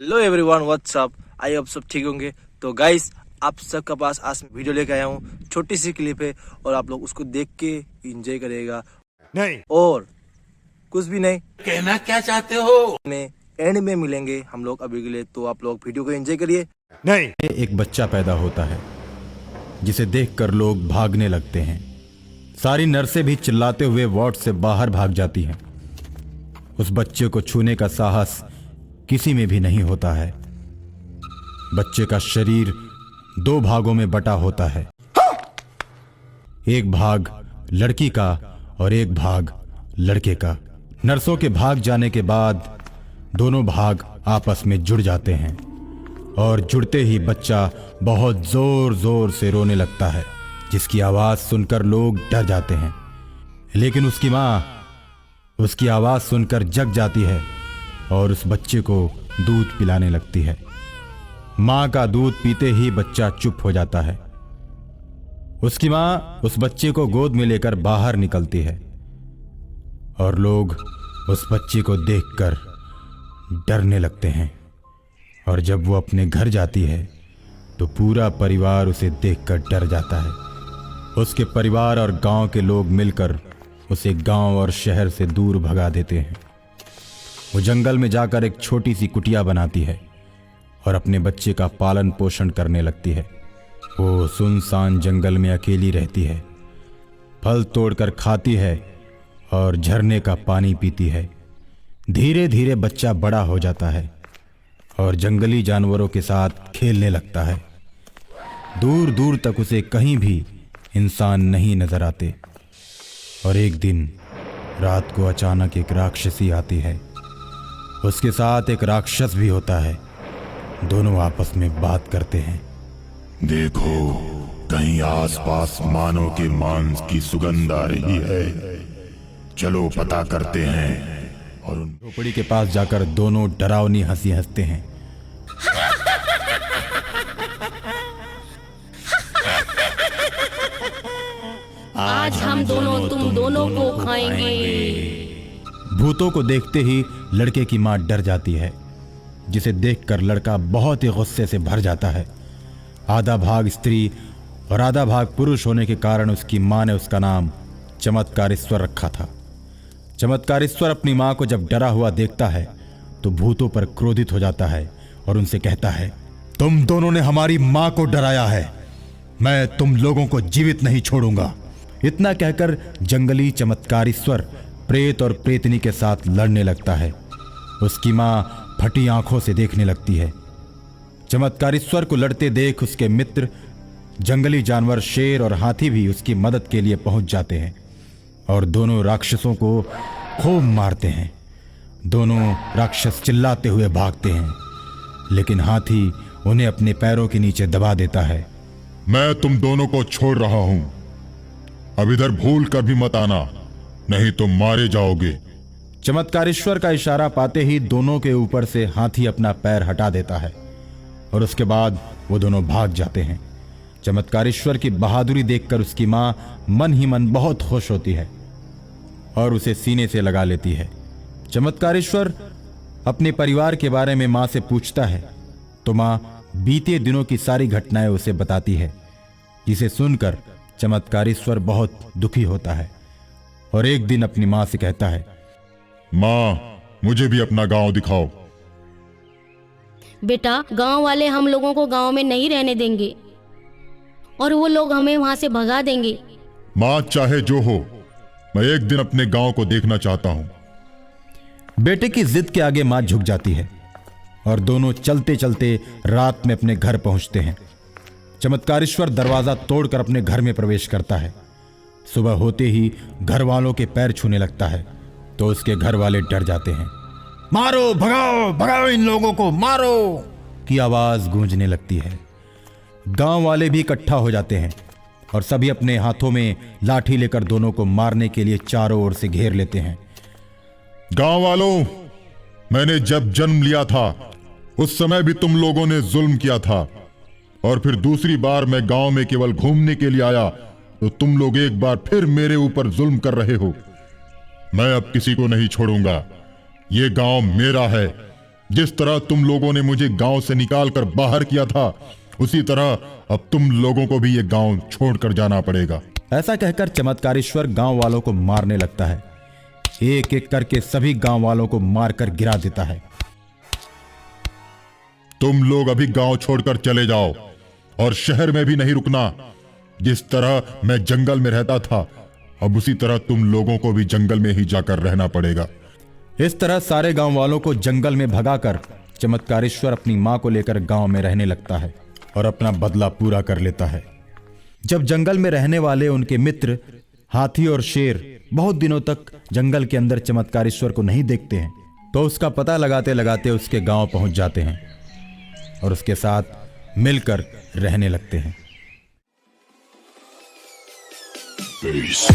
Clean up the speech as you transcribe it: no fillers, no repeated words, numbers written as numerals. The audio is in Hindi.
Hello everyone, WhatsApp. आई आप सब ठीक होंगे। तो गाइस, आप सबके पास आज वीडियो लेके आया हूँ। छोटी सी क्लिप है और आप लोग उसको देख के एंजॉय करेगा। नहीं और कुछ भी नहीं। कहना क्या चाहते हो? एंड में मिलेंगे हम लोग अभी के लिए, तो आप लोग वीडियो को एंजॉय करिए। नहीं, एक बच्चा पैदा होता है जिसे देखकर लोग भागने लगते हैं। सारी नर्सें भी चिल्लाते हुए वार्ड से बाहर भाग जाती हैं। उस बच्चे को छूने का साहस किसी में भी नहीं होता है। बच्चे का शरीर दो भागों में बटा होता है, एक भाग लड़की का और एक भाग लड़के का। नर्सों के भाग जाने के बाद दोनों भाग आपस में जुड़ जाते हैं और जुड़ते ही बच्चा बहुत जोर जोर से रोने लगता है, जिसकी आवाज सुनकर लोग डर जाते हैं। लेकिन उसकी माँ उसकी आवाज सुनकर जग जाती है और उस बच्चे को दूध पिलाने लगती है। माँ का दूध पीते ही बच्चा चुप हो जाता है। उसकी माँ उस बच्चे को गोद में लेकर बाहर निकलती है और लोग उस बच्चे को देखकर डरने लगते हैं। और जब वो अपने घर जाती है तो पूरा परिवार उसे देखकर डर जाता है। उसके परिवार और गांव के लोग मिलकर उसे गांव और शहर से दूर भगा देते हैं। वो जंगल में जाकर एक छोटी सी कुटिया बनाती है और अपने बच्चे का पालन पोषण करने लगती है। वो सुनसान जंगल में अकेली रहती है, फल तोड़कर खाती है और झरने का पानी पीती है। धीरे धीरे बच्चा बड़ा हो जाता है और जंगली जानवरों के साथ खेलने लगता है। दूर दूर तक उसे कहीं भी इंसान नहीं नजर आते। और एक दिन रात को अचानक एक राक्षसी आती है। उसके साथ एक राक्षस भी होता है। दोनों आपस में बात करते हैं। देखो, कहीं आसपास मानव के मांस की सुगंध आ रही है। चलो पता करते हैं। और उन झोपड़ी के पास जाकर दोनों डरावनी हंसी हंसते हैं। आज हम दोनों तुम दोनों को खाएंगे। भूतों को देखते ही लड़के की मां डर जाती है, जिसे देखकर लड़का बहुत ही गुस्से से भर जाता है। आधा भाग स्त्री और आधा भाग पुरुष होने के कारण उसकी मां ने उसका नाम चमत्कारेश्वर रखा था। चमत्कारेश्वर अपनी मां को जब डरा हुआ देखता है तो भूतों पर क्रोधित हो जाता है और उनसे कहता है, तुम दोनों ने हमारी मां को डराया है, मैं तुम लोगों को जीवित नहीं छोड़ूंगा। इतना कहकर जंगली चमत्कारेश्वर प्रेत और प्रेतनी के साथ लड़ने लगता है। उसकी मां फटी आंखों से देखने लगती है। चमत्कारेश्वर को लड़ते देख उसके मित्र जंगली जानवर शेर और हाथी भी उसकी मदद के लिए पहुंच जाते हैं और दोनों राक्षसों को खूब मारते हैं। दोनों राक्षस चिल्लाते हुए भागते हैं, लेकिन हाथी उन्हें अपने पैरों के नीचे दबा देता है। मैं तुम दोनों को छोड़ रहा हूं, अब इधर भूल कर भी मत आना, नहीं तो मारे जाओगे। चमत्कारेश्वर का इशारा पाते ही दोनों के ऊपर से हाथी अपना पैर हटा देता है और उसके बाद वो दोनों भाग जाते हैं। चमत्कारेश्वर की बहादुरी देखकर उसकी मां मन ही मन बहुत खुश होती है और उसे सीने से लगा लेती है। चमत्कारेश्वर अपने परिवार के बारे में मां से पूछता है तो मां बीते दिनों की सारी घटनाएं उसे बताती है, जिसे सुनकर चमत्कारेश्वर बहुत दुखी होता है और एक दिन अपनी मां से कहता है, मां, मुझे भी अपना गांव दिखाओ। बेटा, गांव वाले हम लोगों को गांव में नहीं रहने देंगे और वो लोग हमें वहां से भगा देंगे। मां, चाहे जो हो, मैं एक दिन अपने गांव को देखना चाहता हूं। बेटे की जिद के आगे मां झुक जाती है और दोनों चलते चलते रात में अपने घर पहुंचते हैं। चमत्कारेश्वर दरवाजा तोड़कर अपने घर में प्रवेश करता है। सुबह होते ही घर वालों के पैर छूने लगता है तो उसके घर वाले डर जाते हैं। मारो, भगाओ भगाओ, इन लोगों को मारो की आवाज गूंजने लगती है। गांव वाले भी इकट्ठा हो जाते हैं और सभी अपने हाथों में लाठी लेकर दोनों को मारने के लिए चारों ओर से घेर लेते हैं। गांव वालों, मैंने जब जन्म लिया था उस समय भी तुम लोगों ने जुल्म किया था, और फिर दूसरी बार मैं गांव में केवल घूमने के लिए आया तो तुम लोग एक बार फिर मेरे ऊपर जुल्म कर रहे हो। मैं अब किसी को नहीं छोड़ूंगा। ये गांव मेरा है, जिस तरह तुम लोगों ने मुझे गांव से निकालकर बाहर किया था, उसी तरह अब तुम लोगों को भी ये गांव छोड़कर जाना पड़ेगा। ऐसा कहकर चमत्कारेश्वर गांव वालों को मारने लगता है। एक एक करके सभी गांव वालों को मारकर गिरा देता है। तुम लोग अभी गांव छोड़कर चले जाओ और शहर में भी नहीं रुकना। जिस तरह मैं जंगल में रहता था, अब उसी तरह तुम लोगों को भी जंगल में ही जाकर रहना पड़ेगा। इस तरह सारे गांव वालों को जंगल में भगाकर चमत्कारेश्वर अपनी मां को लेकर गांव में रहने लगता है और अपना बदला पूरा कर लेता है। जब जंगल में रहने वाले उनके मित्र हाथी और शेर बहुत दिनों तक जंगल के अंदर चमत्कारेश्वर को नहीं देखते हैं, तो उसका पता लगाते लगाते उसके गांव पहुंच जाते हैं और उसके साथ मिलकर रहने लगते हैं। Peace.